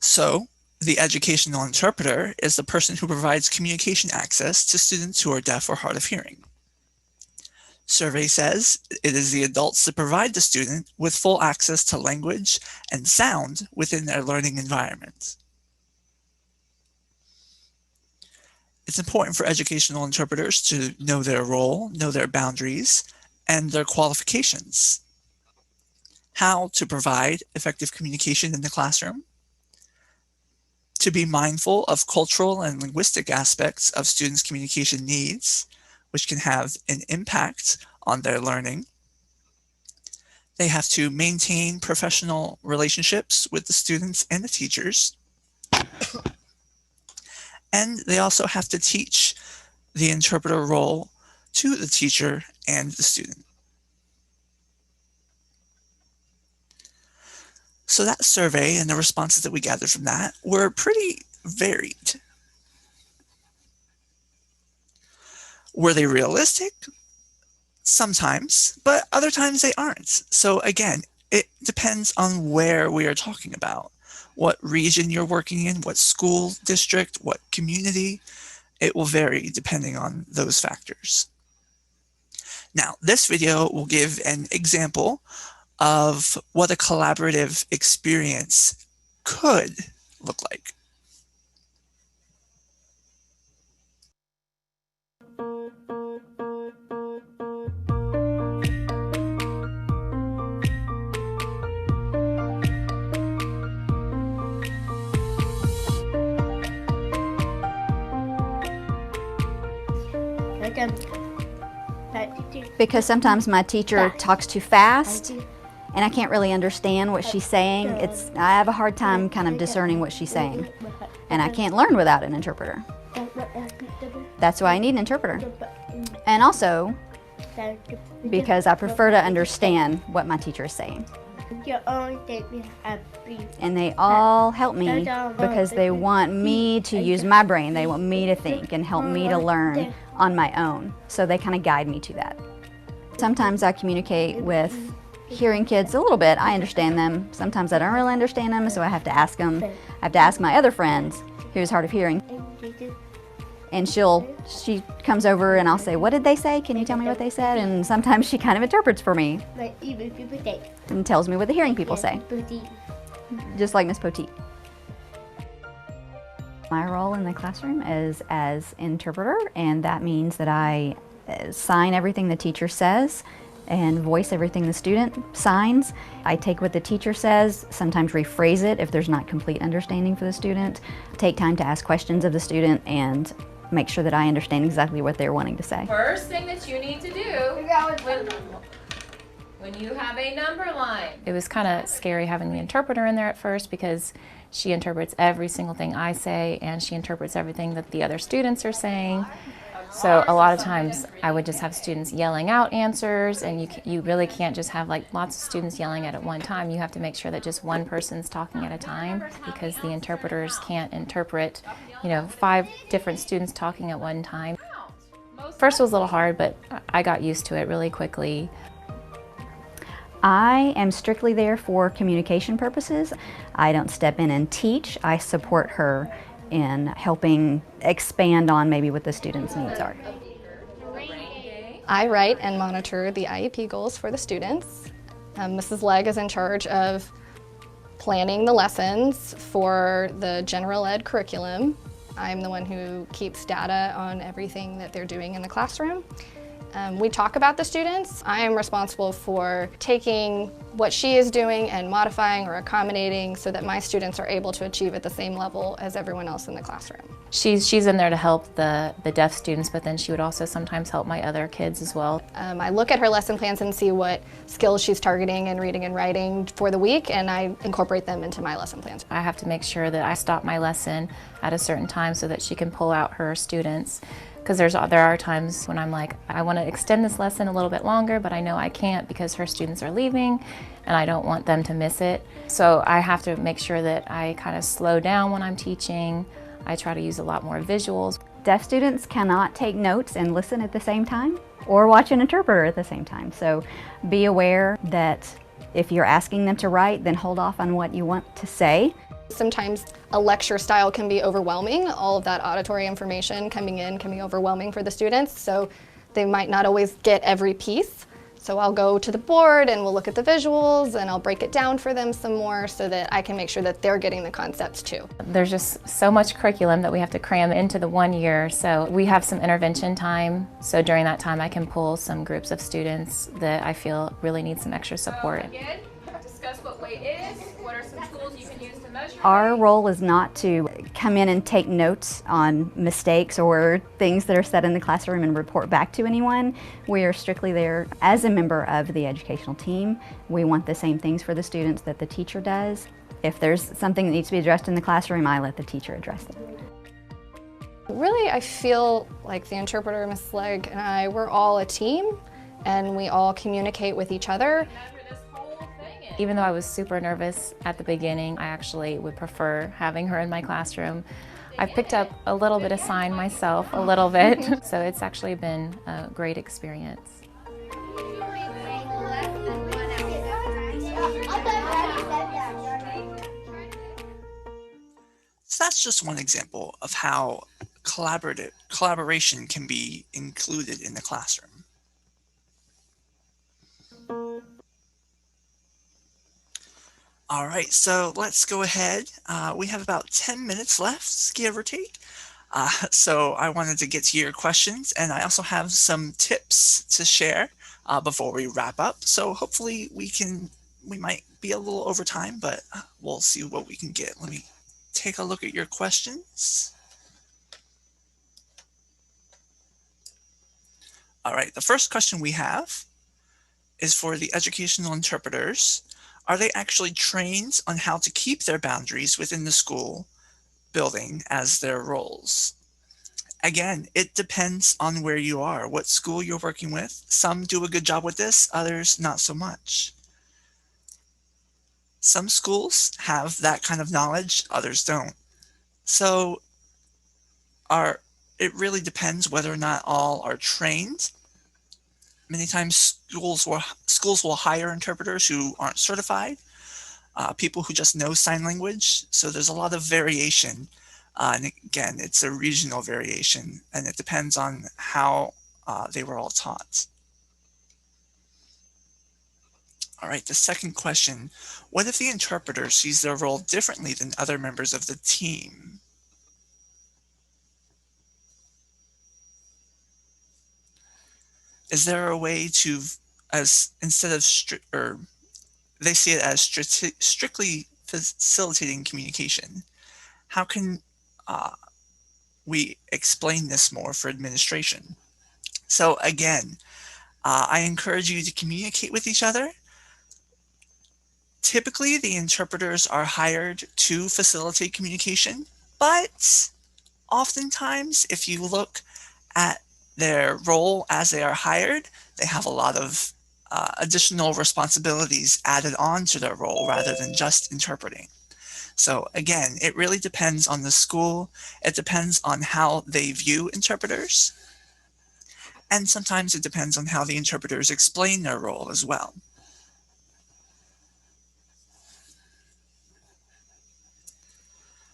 So, the educational interpreter is the person who provides communication access to students who are deaf or hard of hearing. Survey says it is the adults that provide the student with full access to language and sound within their learning environment. It's important for educational interpreters to know their role, know their boundaries, and their qualifications. How to provide effective communication in the classroom, to be mindful of cultural and linguistic aspects of students' communication needs, which can have an impact on their learning. They have to maintain professional relationships with the students and the teachers. And they also have to teach the interpreter role to the teacher and the student. So that survey and the responses that we gathered from that were pretty varied. Were they realistic? Sometimes, but other times they aren't. So again, it depends on where we are talking about. What region you're working in, what school district, what community. It will vary depending on those factors. Now, this video will give an example of what a collaborative experience could look like. Because sometimes my teacher talks too fast and I can't really understand what she's saying. I have a hard time kind of discerning what she's saying, and I can't learn without an interpreter. That's why I need an interpreter. And also because I prefer to understand what my teacher is saying. And they all help me because they want me to use my brain. They want me to think and help me to learn on my own. So they kind of guide me to that. Sometimes I communicate with hearing kids a little bit. I understand them. Sometimes I don't really understand them, so I have to ask them. I have to ask my other friends who's hard of hearing. And she comes over and I'll say, "What did they say? Can you tell me what they said?" And sometimes she kind of interprets for me and tells me what the hearing people say, just like Miss Poteet. My role in the classroom is as interpreter, and that means that I sign everything the teacher says and voice everything the student signs. I take what the teacher says, sometimes rephrase it if there's not complete understanding for the student, take time to ask questions of the student, and make sure that I understand exactly what they're wanting to say. First thing that you need to do when you have a number line. It was kind of scary having the interpreter in there at first because she interprets every single thing I say and she interprets everything that the other students are saying. So a lot of times I would just have students yelling out answers, and you really can't just have like lots of students yelling at one time. You have to make sure that just one person's talking at a time because the interpreters can't interpret, 5 different students talking at one time. First it was a little hard, but I got used to it really quickly. I am strictly there for communication purposes. I don't step in and teach. I support her in helping expand on maybe what the students' needs are. I write and monitor the IEP goals for the students. Mrs. Legg is in charge of planning the lessons for the general ed curriculum. I'm the one who keeps data on everything that they're doing in the classroom. We talk about the students. I am responsible for taking what she is doing and modifying or accommodating so that my students are able to achieve at the same level as everyone else in the classroom. She's in there to help the deaf students, but then she would also sometimes help my other kids as well. I look at her lesson plans and see what skills she's targeting in reading and writing for the week, and I incorporate them into my lesson plans. I have to make sure that I stop my lesson at a certain time so that she can pull out her students. Because there are times when I'm like, I want to extend this lesson a little bit longer, but I know I can't because her students are leaving and I don't want them to miss it. So I have to make sure that I kind of slow down when I'm teaching. I try to use a lot more visuals. Deaf students cannot take notes and listen at the same time or watch an interpreter at the same time. So be aware that if you're asking them to write, then hold off on what you want to say. Sometimes a lecture style can be overwhelming. All of that auditory information coming in can be overwhelming for the students, so they might not always get every piece. So I'll go to the board and we'll look at the visuals and I'll break it down for them some more so that I can make sure that they're getting the concepts too. There's just so much curriculum that we have to cram into the 1 year, so we have some intervention time. So during that time I can pull some groups of students that I feel really need some extra support. Again, discuss what weight is, what are some tools you can use to measure. Our role is not to come in and take notes on mistakes or things that are said in the classroom and report back to anyone. We are strictly there as a member of the educational team. We want the same things for the students that the teacher does. If there's something that needs to be addressed in the classroom, I let the teacher address it. Really, I feel like the interpreter, Ms. Legg, and I, we're all a team and we all communicate with each other. Even though I was super nervous at the beginning, I actually would prefer having her in my classroom. I've picked up a little bit of sign myself, a little bit, so it's actually been a great experience. So that's just one example of how collaboration can be included in the classroom. All right, so let's go ahead. We have about 10 minutes left, give or take. So I wanted to get to your questions, and I also have some tips to share before we wrap up. So hopefully we might be a little over time, but we'll see what we can get. Let me take a look at your questions. All right, the first question we have is for the educational interpreters. Are they actually trained on how to keep their boundaries within the school building as their roles? Again, it depends on where you are, what school you're working with. Some do a good job with this, others not so much. Some schools have that kind of knowledge, others don't. So it really depends whether or not all are trained. Many times schools will hire interpreters who aren't certified, people who just know sign language. So there's a lot of variation. And again, it's a regional variation, and it depends on how they were all taught. All right, the second question, what if the interpreter sees their role differently than other members of the team? Is there a way to, instead of they see it as strictly facilitating communication, how can we explain this more for administration? So again, I encourage you to communicate with each other. Typically, the interpreters are hired to facilitate communication, but oftentimes, if you look at their role as they are hired, they have a lot of additional responsibilities added on to their role rather than just interpreting. So again, it really depends on the school. It depends on how they view interpreters. And sometimes it depends on how the interpreters explain their role as well.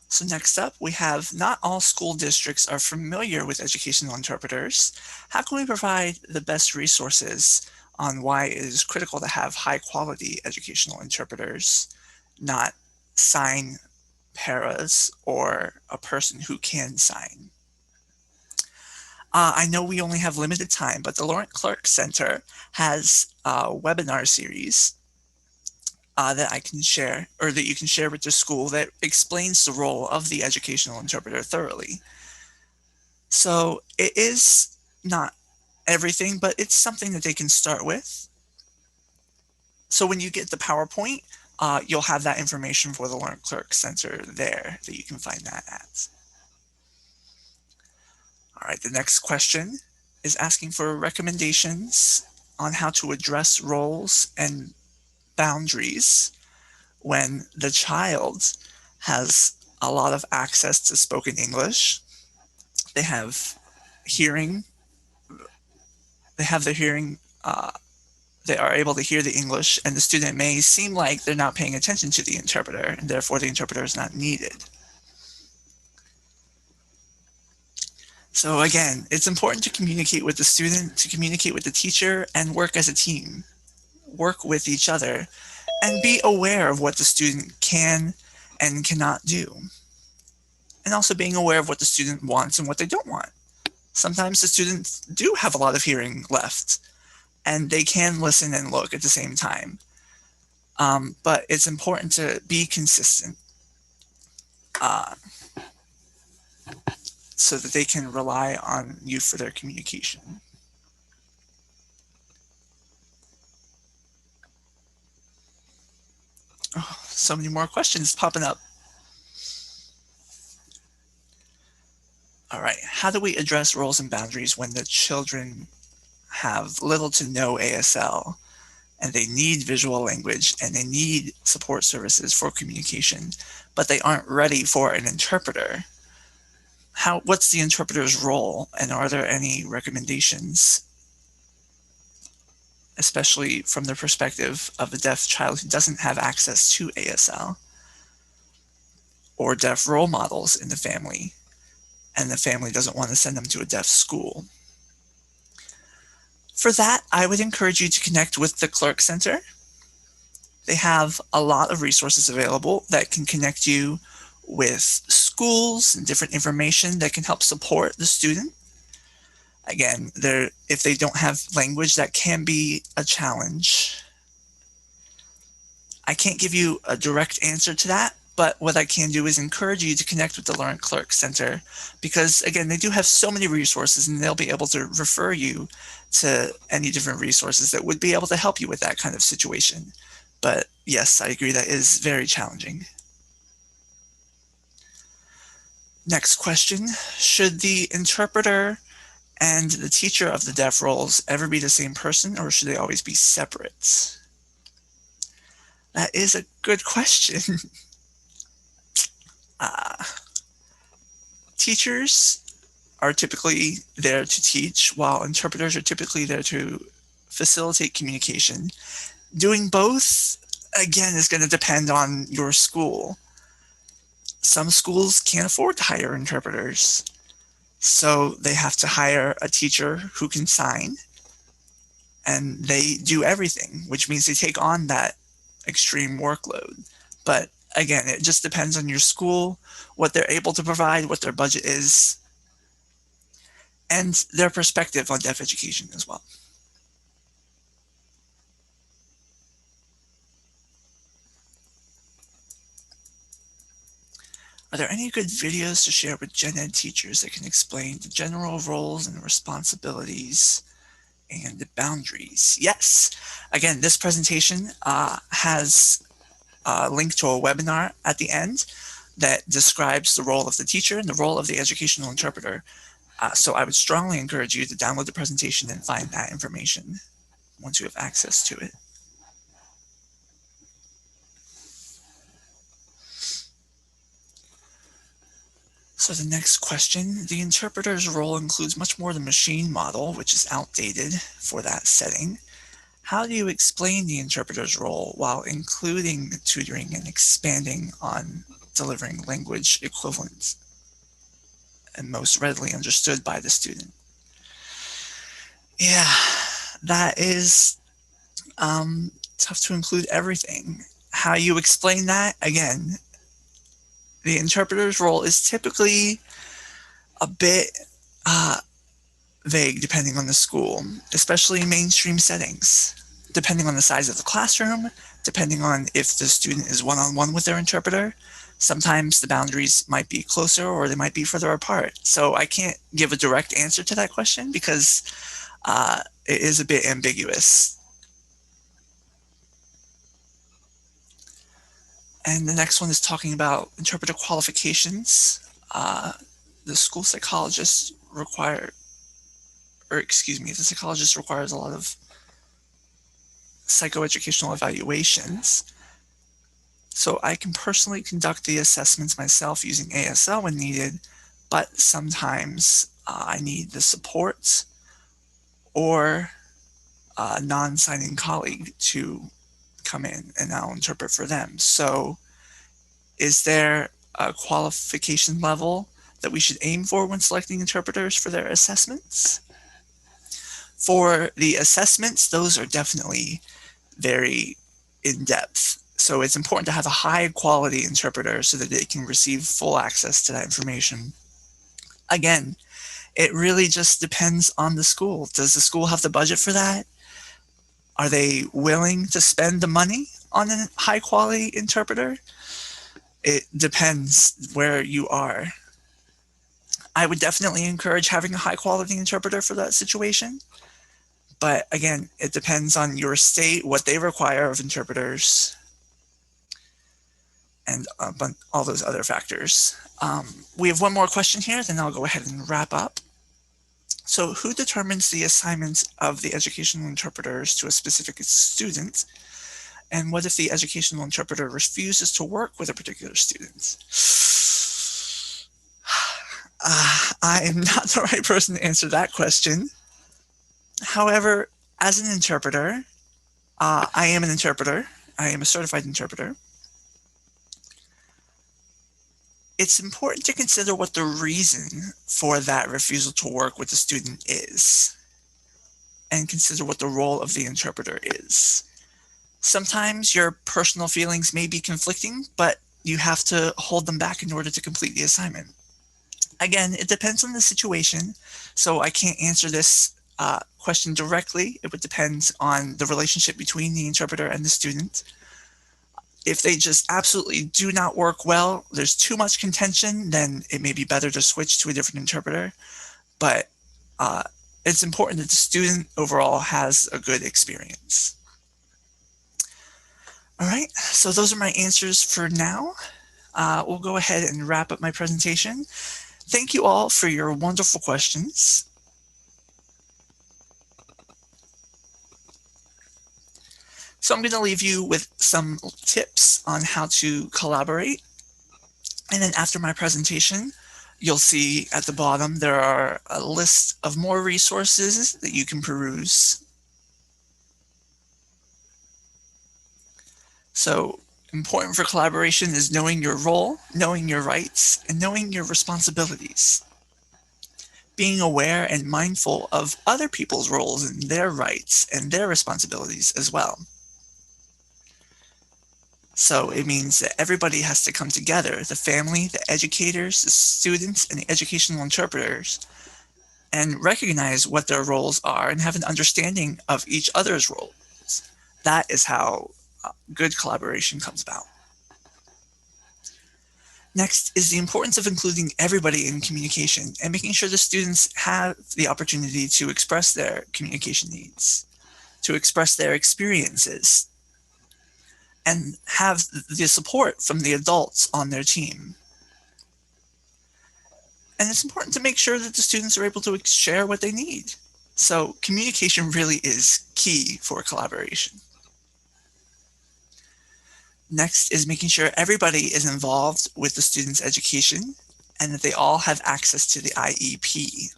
So next up, we have not all school districts are familiar with educational interpreters. How can we provide the best resources on why it is critical to have high quality educational interpreters, not sign paras or a person who can sign? I know we only have limited time, but the Laurent Clerc Center has a webinar series that I can share, or that you can share with the school, that explains the role of the educational interpreter thoroughly. So it is not everything, but it's something that they can start with. So when you get the PowerPoint, you'll have that information for the Laurent Clerc Center there that you can find that at. All right, the next question is asking for recommendations on how to address roles and boundaries when the child has a lot of access to spoken English. They have hearing, they have their hearing, they are able to hear the English, and the student may seem like they're not paying attention to the interpreter, and therefore the interpreter is not needed. So again, it's important to communicate with the student, to communicate with the teacher, and work as a team. Work with each other, and be aware of what the student can and cannot do. And also being aware of what the student wants and what they don't want. Sometimes the students do have a lot of hearing left, and they can listen and look at the same time. But it's important to be consistent so that they can rely on you for their communication. Oh, so many more questions popping up. All right, how do we address roles and boundaries when the children have little to no ASL and they need visual language and they need support services for communication, but they aren't ready for an interpreter? What's the interpreter's role, and are there any recommendations, especially from the perspective of a deaf child who doesn't have access to ASL, or deaf role models in the family, and the family doesn't want to send them to a deaf school? For that, I would encourage you to connect with the Clerc Center. They have a lot of resources available that can connect you with schools and different information that can help support the student. Again, if they don't have language, that can be a challenge. I can't give you a direct answer to that, but what I can do is encourage you to connect with the Laurent Clerc Center, because again, they do have so many resources, and they'll be able to refer you to any different resources that would be able to help you with that kind of situation. But yes, I agree, that is very challenging. Next question, should the interpreter and the teacher of the deaf roles ever be the same person, or should they always be separate? That is a good question. Teachers are typically there to teach, while interpreters are typically there to facilitate communication. Doing both, again, is going to depend on your school. Some schools can't afford to hire interpreters, so they have to hire a teacher who can sign, and they do everything, which means they take on that extreme workload. But again, it just depends on your school, what they're able to provide, what their budget is, and their perspective on deaf education as well. Are there any good videos to share with gen ed teachers that can explain the general roles and responsibilities and the boundaries? Yes. Again, this presentation has a link to a webinar at the end that describes the role of the teacher and the role of the educational interpreter. So I would strongly encourage you to download the presentation and find that information once you have access to it. So the next question, the interpreter's role includes much more than machine model, which is outdated for that setting. How do you explain the interpreter's role while including tutoring and expanding on delivering language equivalent and most readily understood by the student? Yeah, that is tough to include everything. How you explain that, again, the interpreter's role is typically a bit vague depending on the school, especially in mainstream settings, depending on the size of the classroom, depending on if the student is one-on-one with their interpreter. Sometimes the boundaries might be closer or they might be further apart. So I can't give a direct answer to that question because it is a bit ambiguous. And the next one is talking about interpreter qualifications. The school psychologist the psychologist requires a lot of psychoeducational evaluations. So I can personally conduct the assessments myself using ASL when needed, but sometimes I need the support or a non-signing colleague to come in and I'll interpret for them. So is there a qualification level that we should aim for when selecting interpreters for their assessments? For the assessments, those are definitely very in-depth. So it's important to have a high quality interpreter so that they can receive full access to that information. Again, it really just depends on the school. Does the school have the budget for that? Are they willing to spend the money on a high quality interpreter? It depends where you are. I would definitely encourage having a high quality interpreter for that situation. But again, it depends on your state, what they require of interpreters, and all those other factors. We have one more question here, then I'll go ahead and wrap up. So who determines the assignment of the educational interpreters to a specific student? And what if the educational interpreter refuses to work with a particular student? I am not the right person to answer that question. However, as an interpreter, I am an interpreter. I am a certified interpreter. It's important to consider what the reason for that refusal to work with the student is, and consider what the role of the interpreter is. Sometimes your personal feelings may be conflicting, but you have to hold them back in order to complete the assignment. Again, it depends on the situation, so I can't answer this question directly. It would depend on the relationship between the interpreter and the student. If they just absolutely do not work well, there's too much contention, then it may be better to switch to a different interpreter. But it's important that the student overall has a good experience. All right, so those are my answers for now. We'll go ahead and wrap up my presentation. Thank you all for your wonderful questions. So I'm going to leave you with some tips on how to collaborate. And then after my presentation, you'll see at the bottom there are a list of more resources that you can peruse. So important for collaboration is knowing your role, knowing your rights, and knowing your responsibilities. Being aware and mindful of other people's roles and their rights and their responsibilities as well. So it means that everybody has to come together, the family, the educators, the students, and the educational interpreters, and recognize what their roles are and have an understanding of each other's roles. That is how good collaboration comes about. Next is the importance of including everybody in communication and making sure the students have the opportunity to express their communication needs, to express their experiences, and have the support from the adults on their team. And it's important to make sure that the students are able to share what they need. So communication really is key for collaboration. Next is making sure everybody is involved with the student's education and that they all have access to the IEP.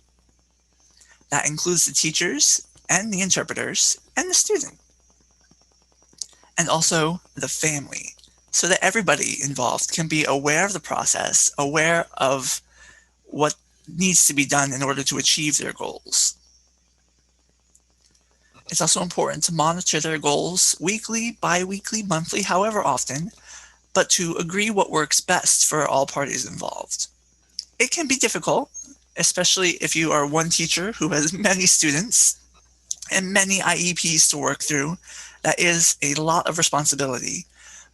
That includes the teachers and the interpreters and the student. And also the family, so that everybody involved can be aware of the process, aware of what needs to be done in order to achieve their goals. It's also important to monitor their goals weekly, bi-weekly, monthly, however often, but to agree what works best for all parties involved. It can be difficult, especially if you are one teacher who has many students and many IEPs to work through. That is a lot of responsibility.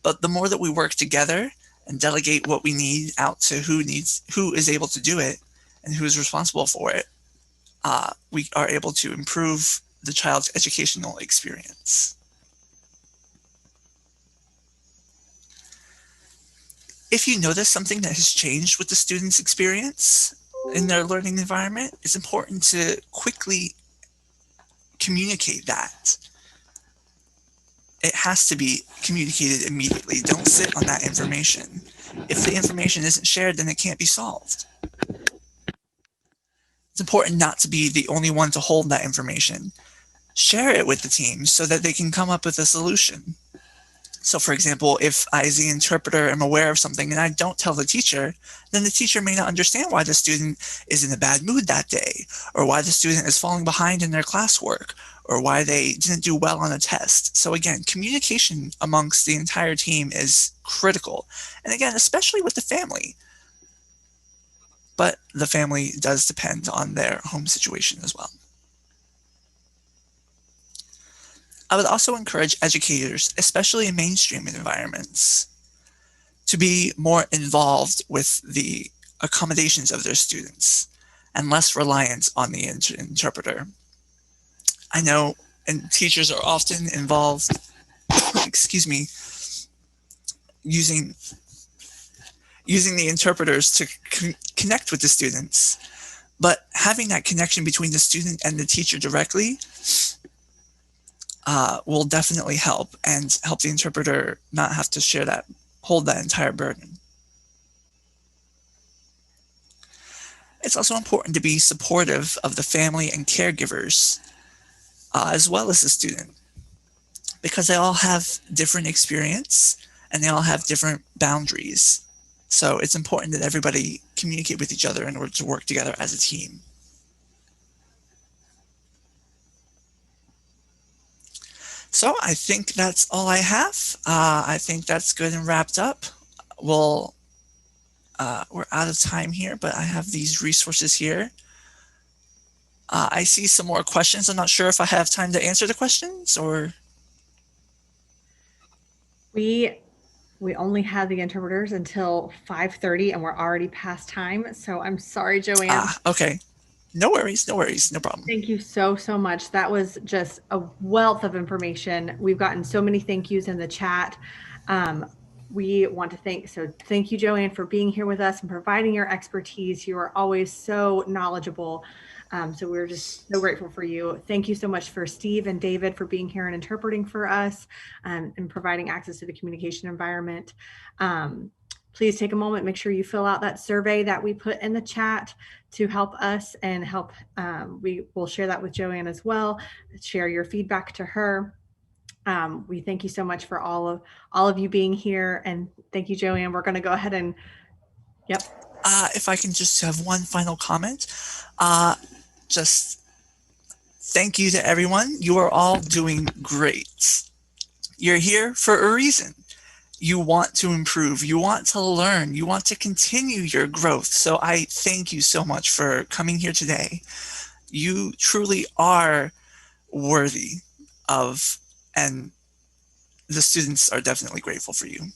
But the more that we work together and delegate what we need out to who is able to do it and who is responsible for it, we are able to improve the child's educational experience. If you notice something that has changed with the student's experience in their learning environment, it's important to quickly communicate that. It has to be communicated immediately. Don't sit on that information. If the information isn't shared, then it can't be solved. It's important not to be the only one to hold that information. Share it with the team so that they can come up with a solution. So for example, if I, as the interpreter, am aware of something and I don't tell the teacher, then the teacher may not understand why the student is in a bad mood that day, or why the student is falling behind in their classwork, or why they didn't do well on a test. So again, communication amongst the entire team is critical. And again, especially with the family. But the family does depend on their home situation as well. I would also encourage educators, especially in mainstream environments, to be more involved with the accommodations of their students and less reliant on the interpreter. I know and teachers are often involved, excuse me, using the interpreters to connect with the students, but having that connection between the student and the teacher directly will definitely help, and help the interpreter not have to hold that entire burden. It's also important to be supportive of the family and caregivers, as well as the student, because they all have different experience and they all have different boundaries. So it's important that everybody communicate with each other in order to work together as a team. So I think that's all I have. I think that's good and wrapped up. We're out of time here, but I have these resources here. I see some more questions. I'm not sure if I have time to answer the questions or. We only have the interpreters until 5:30 and we're already past time. So I'm sorry, JoAnn. Okay. No worries, no worries, no problem. Thank you so much. That was just a wealth of information. We've gotten so many thank yous in the chat. We want to thank you, JoAnn, for being here with us and providing your expertise. You are always so knowledgeable. So we're just so grateful for you. Thank you so much for Steve and David for being here and interpreting for us, and providing access to the communication environment. Please take a moment, make sure you fill out that survey that we put in the chat to help us and help. We will share that with JoAnn as well. Share your feedback to her. We thank you so much for all of you being here, and thank you, JoAnn. We're going to go ahead and, yep. If I can just have one final comment, just thank you to everyone. You are all doing great. You're here for a reason. You want to improve, you want to learn, you want to continue your growth. So I thank you so much for coming here today. You truly are worthy of, and the students are definitely grateful for you.